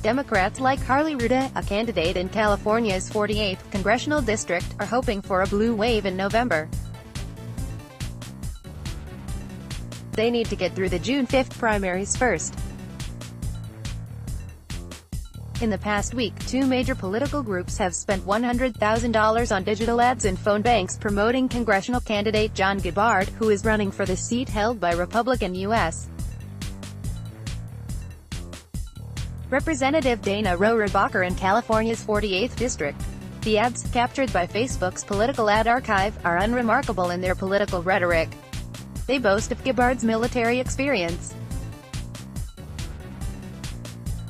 Democrats like Harley Ruda, a candidate in California's 48th congressional district, are hoping for a blue wave in November. They need to get through the June 5 primaries first. In the past week, two major political groups have spent $100,000 on digital ads and phone banks promoting congressional candidate John Gibbard, who is running for the seat held by Republican U.S. Representative Dana Rohrabacher in California's 48th district. The ads, captured by Facebook's political ad archive, are unremarkable in their political rhetoric. They boast of Gibbard's military experience.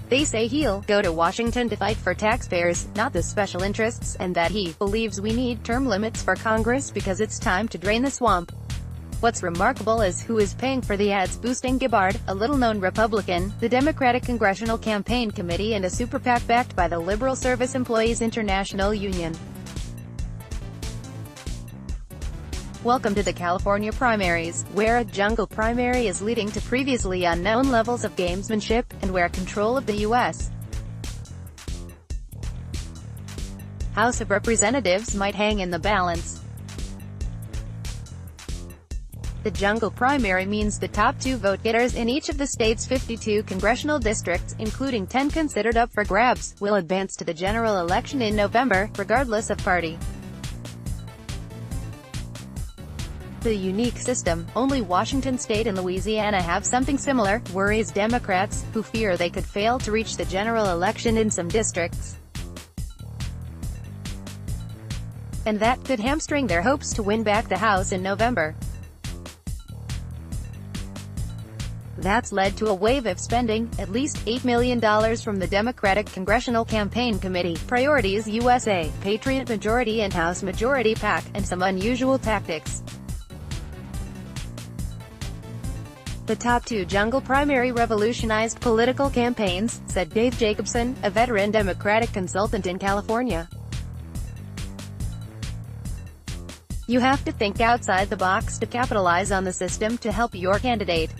They say he'll go to Washington to fight for taxpayers, not the special interests, and that he believes we need term limits for Congress because it's time to drain the swamp. What's remarkable is who is paying for the ads boosting Gibbard, a little-known Republican, the Democratic Congressional Campaign Committee and a super PAC backed by the Liberal Service Employees International Union. Welcome to the California primaries, where a jungle primary is leading to previously unknown levels of gamesmanship, and where control of the U.S. House of Representatives might hang in the balance. The jungle primary means the top two vote-getters in each of the state's 52 congressional districts, including 10 considered up for grabs, will advance to the general election in November, regardless of party. The unique system, only Washington state and Louisiana have something similar, worries Democrats, who fear they could fail to reach the general election in some districts. And that could hamstring their hopes to win back the House in November. That's led to a wave of spending, at least $8 million from the Democratic Congressional Campaign Committee, Priorities USA, Patriot Majority and House Majority PAC, and some unusual tactics. The top two jungle primary revolutionized political campaigns, said Dave Jacobson, a veteran Democratic consultant in California. You have to think outside the box to capitalize on the system to help your candidate.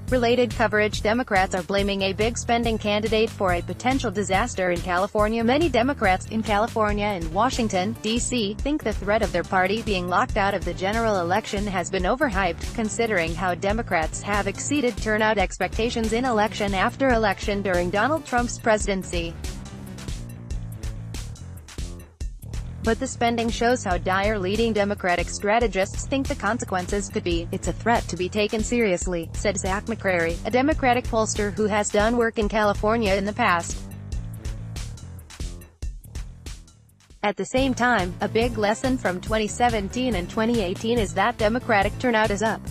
Related coverage. Democrats are blaming a big spending candidate for a potential disaster in California. Many Democrats in California and Washington, D.C., think the threat of their party being locked out of the general election has been overhyped, considering how Democrats have exceeded turnout expectations in election after election during Donald Trump's presidency. But the spending shows how dire leading Democratic strategists think the consequences could be. It's a threat to be taken seriously, said Zach McCrary, a Democratic pollster who has done work in California in the past. At the same time, a big lesson from 2017 and 2018 is that Democratic turnout is up.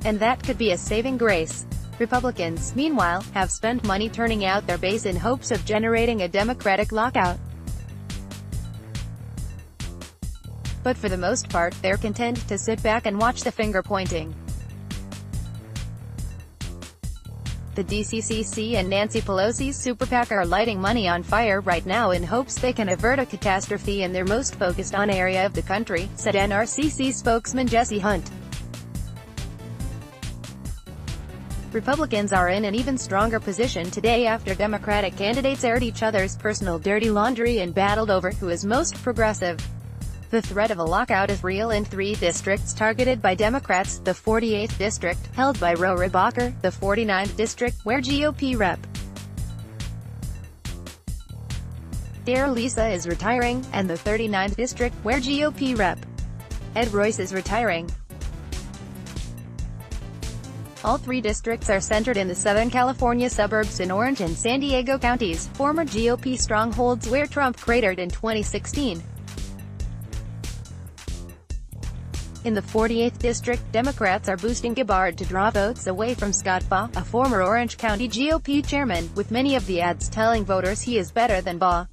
And that could be a saving grace. Republicans, meanwhile, have spent money turning out their base in hopes of generating a Democratic lockout. But for the most part, they're content to sit back and watch the finger-pointing. The DCCC and Nancy Pelosi's super PAC are lighting money on fire right now in hopes they can avert a catastrophe in their most focused-on area of the country, said NRCC spokesman Jesse Hunt. Republicans are in an even stronger position today after Democratic candidates aired each other's personal dirty laundry and battled over who is most progressive. The threat of a lockout is real in three districts targeted by Democrats: the 48th district, held by Rohrabacher; the 49th district, where GOP Rep. Dare Lisa is retiring, and the 39th district, where GOP Rep. Ed Royce is retiring. All three districts are centered in the Southern California suburbs in Orange and San Diego counties, former GOP strongholds where Trump cratered in 2016. In the 48th district, Democrats are boosting Gibbard to draw votes away from Scott Baugh, a former Orange County GOP chairman, with many of the ads telling voters he is better than Baugh.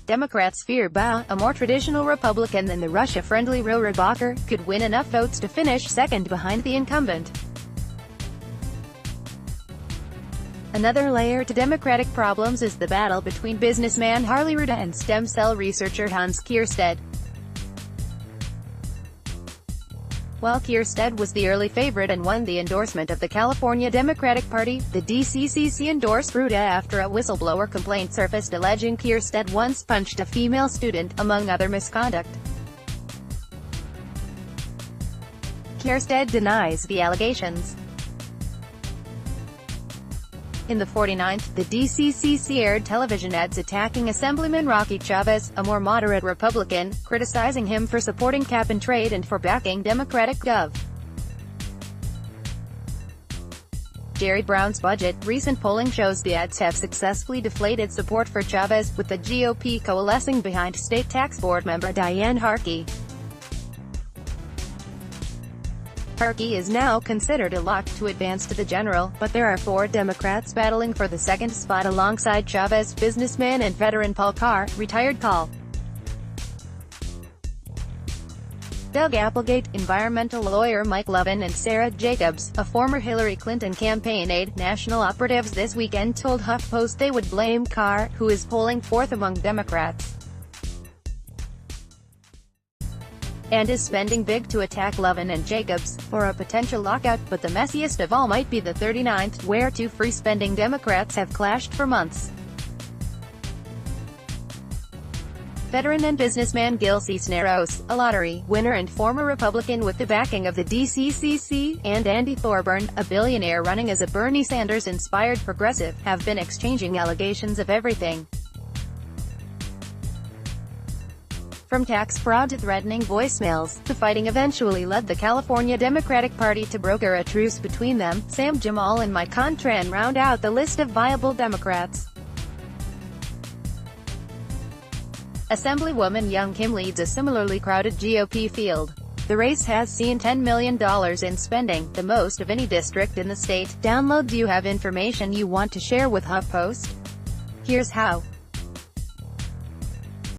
Democrats fear Baugh, a more traditional Republican than the Russia-friendly Rohrabacher, could win enough votes to finish second behind the incumbent. Another layer to Democratic problems is the battle between businessman Harley Ruda and stem cell researcher Hans Kierstead. While Kierstead was the early favorite and won the endorsement of the California Democratic Party, the DCCC endorsed Ruda after a whistleblower complaint surfaced alleging Kierstead once punched a female student, among other misconduct. Kierstead denies the allegations. In the 49th, the DCCC aired television ads attacking Assemblyman Rocky Chavez, a more moderate Republican, criticizing him for supporting cap-and-trade and for backing Democratic Gov. Jerry Brown's budget. Recent polling shows the ads have successfully deflated support for Chavez, with the GOP coalescing behind State Tax Board member Diane Harkey. Harkey is now considered a lock to advance to the general, but there are 4 Democrats battling for the second spot alongside Chavez, businessman and veteran Paul Carr, retired Col. Doug Applegate, environmental lawyer Mike Levin and Sarah Jacobs, a former Hillary Clinton campaign aide. National operatives this weekend told HuffPost they would blame Carr, who is polling 4th among Democrats, and is spending big to attack Levin and Jacobs, for a potential lockout, but the messiest of all might be the 39th, where 2 free-spending Democrats have clashed for months. Veteran and businessman Gil Cisneros, a lottery winner and former Republican with the backing of the DCCC, and Andy Thorburn, a billionaire running as a Bernie Sanders-inspired progressive, have been exchanging allegations of everything from tax fraud to threatening voicemails. The fighting eventually led the California Democratic Party to broker a truce between them. Sam Jamal and Mike Contran round out the list of viable Democrats. Assemblywoman Young Kim leads a similarly crowded GOP field. The race has seen $10 million in spending, the most of any district in the state. Download. Do you have information you want to share with HuffPost? Here's how.